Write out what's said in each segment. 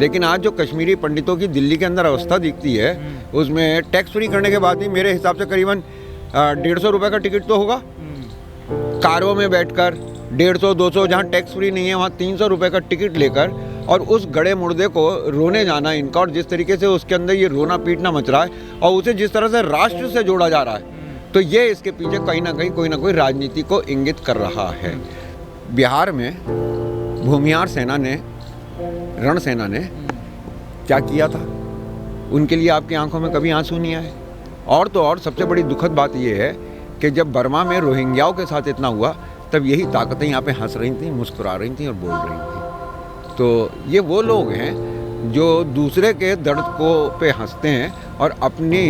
लेकिन आज जो कश्मीरी पंडितों की दिल्ली के अंदर अवस्था दिखती है, उसमें टैक्स फ्री करने के बाद भी मेरे हिसाब से करीबन 150 रुपये का टिकट तो होगा। कारों में बैठकर 150-200, जहाँ टैक्स फ्री नहीं है वहाँ 300 रुपये का टिकट लेकर, और उस गड़े मुर्दे को रोने जाना इनका, और जिस तरीके से उसके अंदर ये रोना पीटना मच रहा है और उसे जिस तरह से राष्ट्र से जोड़ा जा रहा है, तो ये इसके पीछे कहीं ना कहीं कोई ना कोई राजनीति को इंगित कर रहा है। बिहार में भूमिहार सेना ने, रण सेना ने क्या किया था, उनके लिए आपकी आंखों में कभी आंसू नहीं आए? और तो और सबसे बड़ी दुखद बात यह है कि जब बर्मा में रोहिंग्याओं के साथ इतना हुआ, तब यही ताकतें यहाँ पे हंस रही थी, मुस्कुरा रही थी और बोल रही थी। तो ये वो लोग हैं जो दूसरे के दर्द को पे हंसते हैं, और अपनी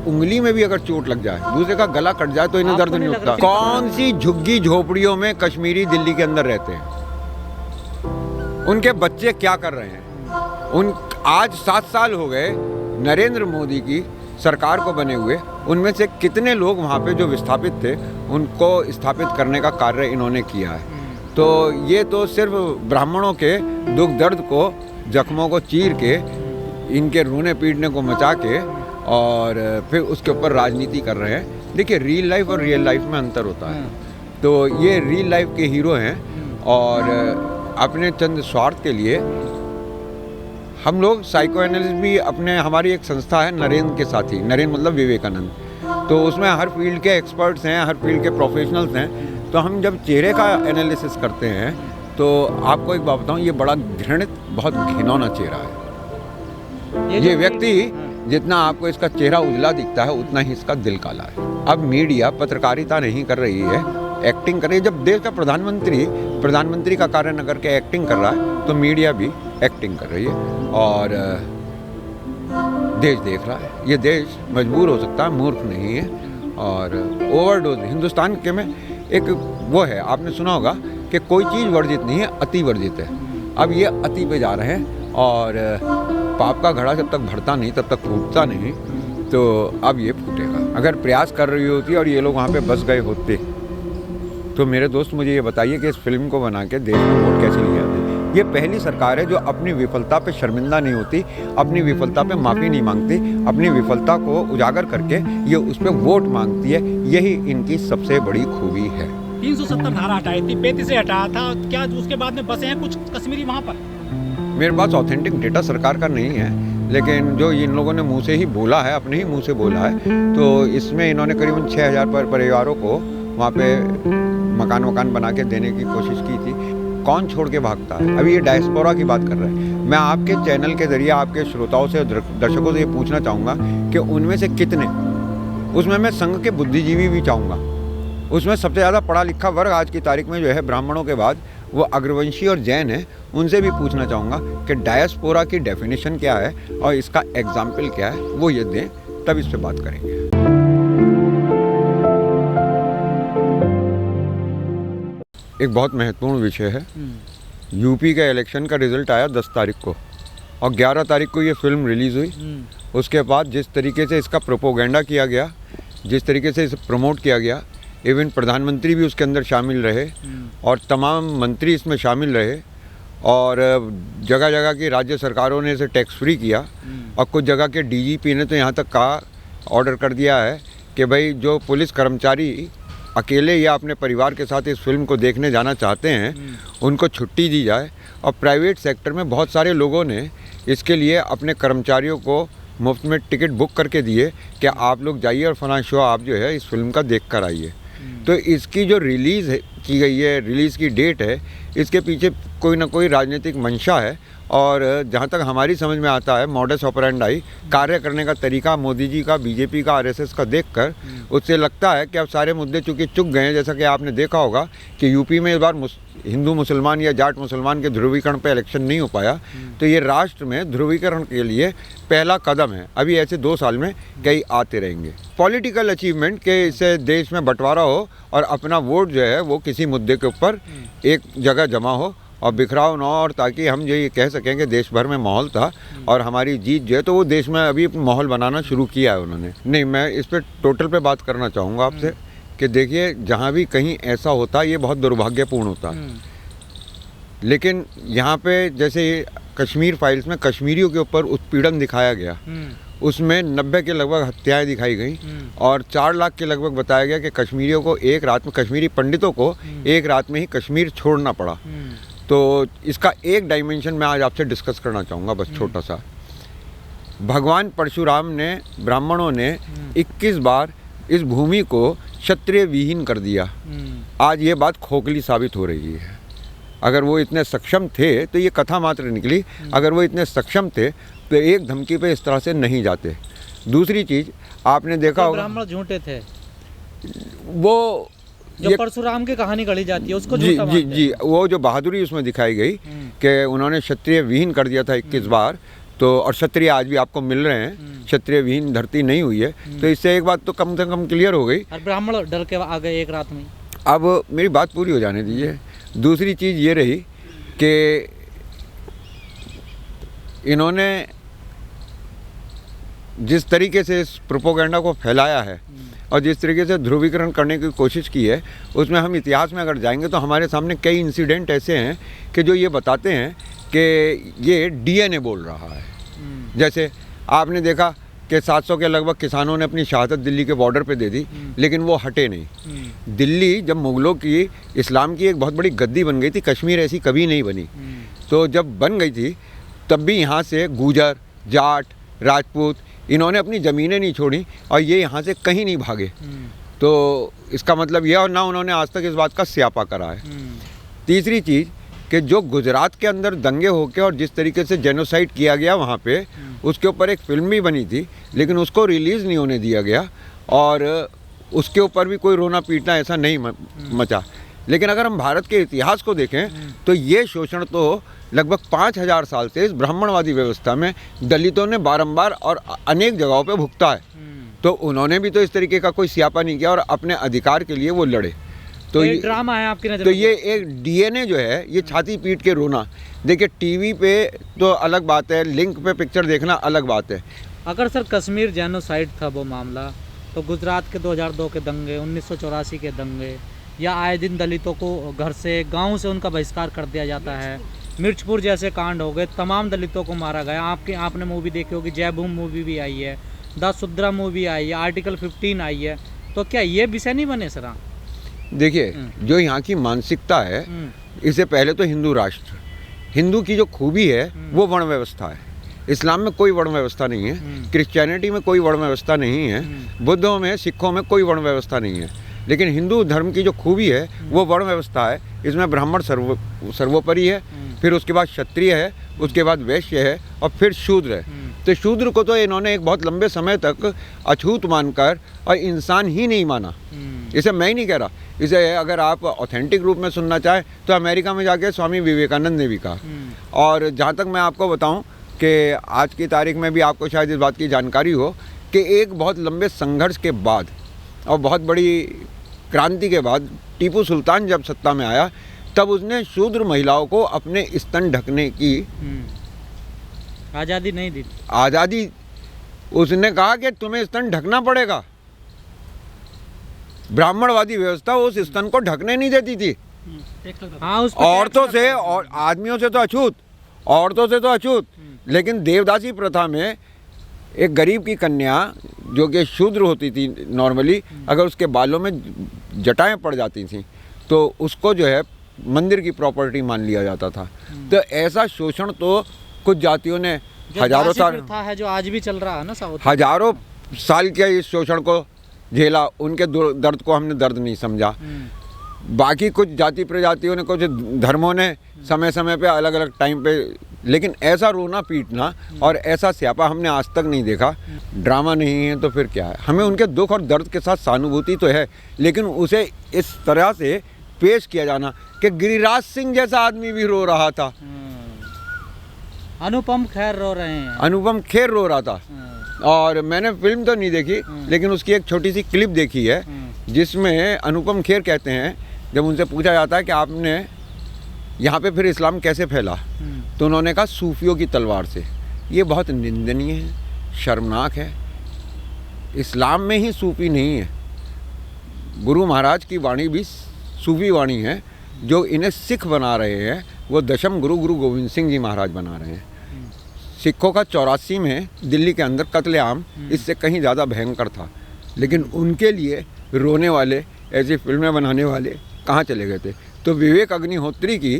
उंगली में भी अगर चोट लग जाए, दूसरे का गला कट जाए, तो इन्हें दर्द नहीं होता। कौन सी झुग्गी झोपड़ियों में कश्मीरी दिल्ली के अंदर रहते हैं, उनके बच्चे क्या कर रहे हैं? आज 7 साल हो गए नरेंद्र मोदी की सरकार को बने हुए, उनमें से कितने लोग वहाँ पे जो विस्थापित थे उनको स्थापित करने का कार्य इन्होंने किया है। तो ये तो सिर्फ ब्राह्मणों के दुख दर्द को, जख्मों को चीर के, इनके रोने पीटने को मचा के, और फिर उसके ऊपर राजनीति कर रहे हैं। देखिए, रियल लाइफ और रियल लाइफ में अंतर होता है। तो ये रियल लाइफ के हीरो हैं, और अपने चंद स्वार्थ के लिए हम लोग साइको एनालिस्ट भी हमारी एक संस्था है नरेंद्र के साथी, नरेंद्र मतलब विवेकानंद, तो उसमें हर फील्ड के एक्सपर्ट्स हैं, हर फील्ड के प्रोफेशनल्स हैं। तो हम जब चेहरे का एनालिसिस करते हैं, तो आपको एक बात बताऊं, ये बड़ा घृणित, बहुत घिनौना चेहरा है। ये व्यक्ति, जितना आपको इसका चेहरा उजला दिखता है, उतना ही इसका दिल काला है। अब मीडिया पत्रकारिता नहीं कर रही है, एक्टिंग कर रही है। जब देश का प्रधानमंत्री का कार्य न करके एक्टिंग कर रहा है, तो मीडिया भी एक्टिंग कर रही है, और देश देख रहा है। ये देश मजबूर हो सकता है, मूर्ख नहीं है। और ओवरडोज हिंदुस्तान के में एक वो है, आपने सुना होगा कि कोई चीज़ वर्जित नहीं है, अति वर्जित है। अब ये अति पे जा रहे हैं, और पाप का घड़ा जब तक भरता नहीं तब तक फूटता नहीं, तो अब ये फूटेगा। अगर प्रयास कर रही होती और ये लोग वहाँ पे बस गए होते, तो मेरे दोस्त मुझे ये बताइए कि इस फिल्म को बना के देश में वोट कैसे लिए जाते। ये पहली सरकार है जो अपनी विफलता पे शर्मिंदा नहीं होती, अपनी विफलता पे माफ़ी नहीं मांगती, अपनी विफलता को उजागर करके ये उस पर वोट मांगती है। यही इनकी सबसे बड़ी खूबी है। 370 धारा हटाई थी, 35 से हटाया था, क्या उसके बाद में बसे हैं कुछ कश्मीरी वहाँ पर? मेरे पास ऑथेंटिक डेटा सरकार का नहीं है, लेकिन जो इन लोगों ने मुंह से ही बोला है, अपने ही मुंह से बोला है, तो इसमें इन्होंने करीबन 6000 परिवारों को वहाँ पे मकान बना के देने की कोशिश की थी। कौन छोड़ के भागता है? अभी ये डायस्पोरा की बात कर रहे हैं। मैं आपके चैनल के जरिए आपके श्रोताओं से, दर्शकों से ये पूछना चाहूँगा कि उनमें से कितने, उसमें मैं संघ के बुद्धिजीवी भी चाहूँगा, उसमें सबसे ज़्यादा पढ़ा लिखा वर्ग आज की तारीख में जो है ब्राह्मणों के बाद वो अग्रवंशी और जैन है, उनसे भी पूछना चाहूँगा कि डायस्पोरा की डेफिनेशन क्या है और इसका एग्जाम्पल क्या है, वो ये दें, तब इस पर बात करेंगे। एक बहुत महत्वपूर्ण विषय है। यूपी का इलेक्शन का रिजल्ट आया 10 तारीख को, और 11 तारीख को ये फिल्म रिलीज़ हुई। उसके बाद जिस तरीके से इसका प्रोपोगेंडा किया गया, जिस तरीके से इसे प्रमोट किया गया, इवन प्रधानमंत्री भी उसके अंदर शामिल रहे और तमाम मंत्री इसमें शामिल रहे, और जगह जगह की राज्य सरकारों ने इसे टैक्स फ्री किया, और कुछ जगह के डीजीपी ने तो यहाँ तक कहा, ऑर्डर कर दिया है कि भाई जो पुलिस कर्मचारी अकेले या अपने परिवार के साथ इस फिल्म को देखने जाना चाहते हैं, उनको छुट्टी दी जाए। और प्राइवेट सेक्टर में बहुत सारे लोगों ने इसके लिए अपने कर्मचारियों को मुफ्त में टिकट बुक करके दिए कि आप लोग जाइए और फलां शो आप जो है इस फिल्म का देख कर आइए। तो इसकी जो रिलीज़ की गई है, रिलीज़ की डेट है, इसके पीछे कोई ना कोई राजनीतिक मंशा है। और जहाँ तक हमारी समझ में आता है, मॉडस ऑपरेंडाई, कार्य करने का तरीका मोदी जी का, बीजेपी का, आरएसएस का देखकर उससे लगता है कि अब सारे मुद्दे चूँकि चुक गए हैं। जैसा कि आपने देखा होगा कि यूपी में इस बार हिंदू मुसलमान या जाट मुसलमान के ध्रुवीकरण पे इलेक्शन नहीं हो पाया, तो ये राष्ट्र में ध्रुवीकरण के लिए पहला कदम है। अभी ऐसे 2 साल में कई आते रहेंगे। पॉलिटिकल अचीवमेंट के इससे देश में बंटवारा हो और अपना वोट जो है वो किसी मुद्दे के ऊपर एक जगह जमा हो और बिखराव ना हो, और ताकि हम ये कह सकें कि देश भर में माहौल था और हमारी जीत जो है, तो वो देश में अभी माहौल बनाना शुरू किया है उन्होंने। नहीं, मैं इस पर टोटल पे बात करना चाहूँगा आपसे कि देखिए, जहाँ भी कहीं ऐसा होता है ये बहुत दुर्भाग्यपूर्ण होता है। लेकिन यहाँ पे जैसे कश्मीर फाइल्स में कश्मीरियों के ऊपर उत्पीड़न दिखाया गया, उसमें 90 के लगभग हत्याएं दिखाई गई और 4 लाख के लगभग बताया गया कि कश्मीरियों को एक रात में, कश्मीरी पंडितों को एक रात में ही कश्मीर छोड़ना पड़ा। तो इसका एक डायमेंशन मैं आज आपसे डिस्कस करना चाहूँगा, बस छोटा सा। भगवान परशुराम ने, ब्राह्मणों ने 21 बार इस भूमि को क्षत्रिय विहीन कर दिया। आज ये बात खोखली साबित हो रही है। अगर वो इतने सक्षम थे तो ये कथा मात्र निकली, अगर वो इतने सक्षम थे तो एक धमकी पे इस तरह से नहीं जाते। दूसरी चीज़ आपने देखा होगा, ब्राह्मण झूठे थे, वो जो परशुराम की कहानी गढ़ी जाती है उसको जी झूठा जी मानते जी वो जो बहादुरी उसमें दिखाई गई कि उन्होंने क्षत्रिय विहीन कर दिया था 21 बार। तो और क्षत्रिय आज भी आपको मिल रहे हैं, क्षत्रिय विहीन धरती नहीं हुई है। तो इससे एक बात तो कम से कम क्लियर हो गई। और ब्राह्मण डर के आ गए एक रात में। अब मेरी बात पूरी हो जाने दीजिए। दूसरी चीज़ ये रही कि इन्होंने जिस तरीके से इस प्रोपोगेंडा को फैलाया है और जिस तरीके से ध्रुवीकरण करने की कोशिश की है, उसमें हम इतिहास में अगर जाएंगे तो हमारे सामने कई इंसिडेंट ऐसे हैं कि जो ये बताते हैं कि ये डीएनए बोल रहा है। जैसे आपने देखा कि 700 के लगभग किसानों ने अपनी शहादत दिल्ली के बॉर्डर पे दे दी, लेकिन वो हटे नहीं। दिल्ली जब मुग़लों की, इस्लाम की एक बहुत बड़ी गद्दी बन गई थी, कश्मीर ऐसी कभी नहीं बनी। तो जब बन गई थी तब भी यहाँ से गुजर, जाट, राजपूत, इन्होंने अपनी ज़मीनें नहीं छोड़ी और ये यहाँ से कहीं नहीं भागे। तो इसका मतलब यह, और ना उन्होंने आज तक इस बात का स्यापा करा है। तीसरी चीज़ कि जो गुजरात के अंदर दंगे होके और जिस तरीके से जेनोसाइड किया गया वहाँ पे, उसके ऊपर एक फिल्म भी बनी थी, लेकिन उसको रिलीज़ नहीं होने दिया गया और उसके ऊपर भी कोई रोना पीटना ऐसा नहीं मचा। लेकिन अगर हम भारत के इतिहास को देखें तो ये शोषण तो लगभग 5000 साल से इस ब्राह्मणवादी व्यवस्था में दलितों ने बारंबार और अनेक जगहों पे भुगता है। तो उन्होंने भी तो इस तरीके का कोई स्यापा नहीं किया और अपने अधिकार के लिए वो लड़े। तो ये ड्रामा है आपकी नज़र तो में? ये एक डीएनए जो है, ये छाती पीट के रोना। देखिए टीवी पे तो अलग बात है, लिंक पे पिक्चर देखना अलग बात है। अगर सर कश्मीर जेनोसाइड था वो मामला, तो गुजरात के 2002 के दंगे, 1984 के दंगे, या आए दिन दलितों को घर से, गांव से उनका बहिष्कार कर दिया जाता है, मिर्चपुर जैसे कांड हो गए, तमाम दलितों को मारा गया। आपने मूवी देखी होगी, जय भूम मूवी भी आई है, द शुद्रा मूवी आई है, आर्टिकल 15 आई है। तो क्या ये विषय नहीं बने सर? देखिए जो यहाँ की मानसिकता है, इससे पहले तो हिंदू राष्ट्र, हिंदू की जो खूबी है वो वर्ण व्यवस्था है। इस्लाम में कोई वर्ण व्यवस्था नहीं है, क्रिश्चियनिटी में कोई वर्ण व्यवस्था नहीं है, बुद्धों में, सिखों में कोई वर्ण व्यवस्था नहीं है। लेकिन हिंदू धर्म की जो खूबी है वो वर्ण व्यवस्था है। इसमें ब्राह्मण सर्वोपरि है, फिर उसके बाद क्षत्रिय है, उसके बाद वैश्य है और फिर शूद्र है। तो शूद्र को तो इन्होंने एक बहुत लंबे समय तक अछूत मानकर और इंसान ही नहीं माना। इसे मैं ही नहीं कह रहा, इसे अगर आप ऑथेंटिक रूप में सुनना चाहें तो अमेरिका में जाके स्वामी विवेकानंद ने भी कहा। और जहाँ तक मैं आपको बताऊँ कि आज की तारीख में भी आपको शायद इस बात की जानकारी हो कि एक बहुत लंबे संघर्ष के बाद और बहुत बड़ी क्रांति के बाद टीपू सुल्तान जब सत्ता में आया, तब उसने शूद्र महिलाओं को अपने स्तन ढकने की आज़ादी नहीं दी। आज़ादी, उसने कहा कि तुम्हें स्तन ढकना पड़ेगा। ब्राह्मणवादी व्यवस्था उस स्तन को ढकने नहीं देती थी। हाँ, औरतों से और आदमियों से तो अछूत, औरतों से तो अछूत। लेकिन देवदासी प्रथा में एक गरीब की कन्या जो कि शूद्र होती थी नॉर्मली, अगर उसके बालों में जटाएं पड़ जाती थी तो उसको जो है मंदिर की प्रॉपर्टी मान लिया जाता था। तो ऐसा शोषण तो कुछ जातियों ने हजारों साल है, जो आज भी चल रहा है ना साउथ, हजारों साल के इस शोषण को झेला। उनके दर्द को हमने दर्द नहीं समझा। बाकी कुछ जाति प्रजातियों ने, कुछ धर्मों ने समय समय पे अलग अलग टाइम पे, लेकिन ऐसा रोना पीटना और ऐसा स्यापा हमने आज तक नहीं देखा। ड्रामा नहीं है तो फिर क्या है? हमें उनके दुख और दर्द के साथ सहानुभूति तो है, लेकिन उसे इस तरह से पेश किया जाना कि गिरिराज सिंह जैसा आदमी भी रो रहा था, अनुपम खेर रो रहे हैं, अनुपम खेर रो रहा था। और मैंने फिल्म तो नहीं देखी, लेकिन उसकी एक छोटी सी क्लिप देखी है जिसमें अनुपम खेर कहते हैं, जब उनसे पूछा जाता है कि आपने यहाँ पे फिर इस्लाम कैसे फैला, तो उन्होंने कहा सूफियों की तलवार से। ये बहुत निंदनीय है, शर्मनाक है। इस्लाम में ही सूफी नहीं है, गुरु महाराज की वाणी भी सूफी वाणी है, जो इन्हें सिख बना रहे हैं, वो दशम गुरु गुरु गोविंद सिंह जी महाराज बना रहे हैं। सिखों का 84 में दिल्ली के अंदर कत्लेआम इससे कहीं ज़्यादा भयंकर था, लेकिन उनके लिए रोने वाले, ऐसी फिल्में बनाने वाले कहाँ चले गए थे। तो विवेक अग्निहोत्री की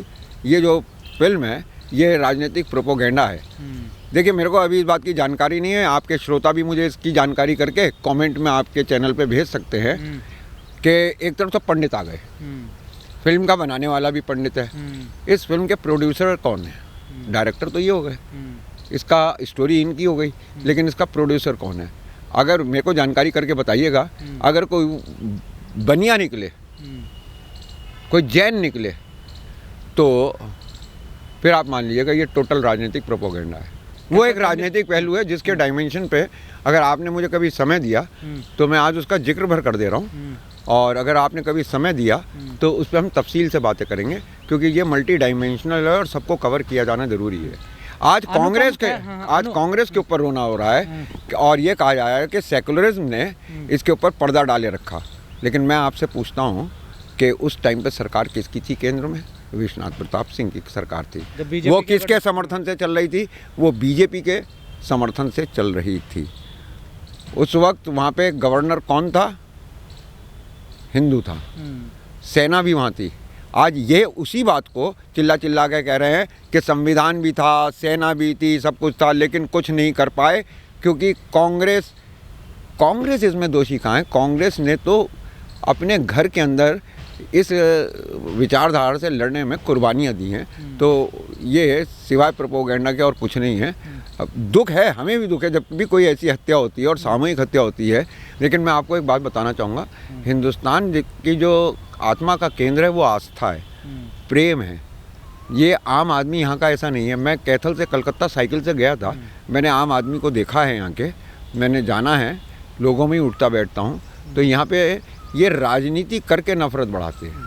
ये जो फिल्म है ये राजनीतिक प्रोपोगेंडा है। देखिए, मेरे को अभी इस बात की जानकारी नहीं है, आपके श्रोता भी मुझे इसकी जानकारी करके कमेंट में आपके चैनल पे भेज सकते हैं कि एक तरफ तो पंडित आ गए, फिल्म का बनाने वाला भी पंडित है, इस फिल्म के प्रोड्यूसर कौन है? डायरेक्टर तो ये हो गए, इसका स्टोरी इनकी हो गई, लेकिन इसका प्रोड्यूसर कौन है? अगर मेरे को जानकारी करके बताइएगा। अगर कोई बनिया निकले, कोई जैन निकले, तो फिर आप मान लीजिएगा ये टोटल राजनीतिक प्रोपोगेंडा है। वो एक राजनीतिक पहलू है जिसके डायमेंशन पे अगर आपने मुझे कभी समय दिया तो मैं आज उसका जिक्र भर कर दे रहा हूँ, और अगर आपने कभी समय दिया तो उस पर हम तफसील से बातें करेंगे, क्योंकि ये मल्टी डायमेंशनल है और सबको कवर किया जाना ज़रूरी है। आज कांग्रेस के ऊपर रोना हो रहा है और ये कहा जा रहा है कि सेकुलरिज्म ने इसके ऊपर पर्दा डाले रखा, लेकिन मैं आपसे पूछता हूँ कि उस टाइम पे सरकार किसकी थी केंद्र में? विश्वनाथ प्रताप सिंह की सरकार थी। वो किसके समर्थन से चल रही थी? वो बीजेपी के समर्थन से चल रही थी। उस वक्त वहाँ पे गवर्नर कौन था? हिंदू था, सेना भी वहाँ थी। आज ये उसी बात को चिल्ला चिल्ला के कह रहे हैं कि संविधान भी था, सेना भी थी, सब कुछ था, लेकिन कुछ नहीं कर पाए क्योंकि कांग्रेस इसमें दोषी कहाँ है? कांग्रेस ने तो अपने घर के अंदर इस विचारधारा से लड़ने में कुर्बानियाँ दी हैं। तो ये सिवाय प्रोपोगेंडा के और कुछ नहीं है। अब दुख है, हमें भी दुख है जब भी कोई ऐसी हत्या होती है और सामूहिक हत्या होती है, लेकिन मैं आपको एक बात बताना चाहूँगा, हिंदुस्तान की जो आत्मा का केंद्र है वो आस्था है, प्रेम है। ये आम आदमी यहाँ का ऐसा नहीं है। मैं कैथल से कलकत्ता साइकिल से गया था, मैंने आम आदमी को देखा है यहाँ के, मैंने जाना है, लोगों में ही उठता बैठता हूँ, तो यहाँ पे ये राजनीति करके नफरत बढ़ाते हैं।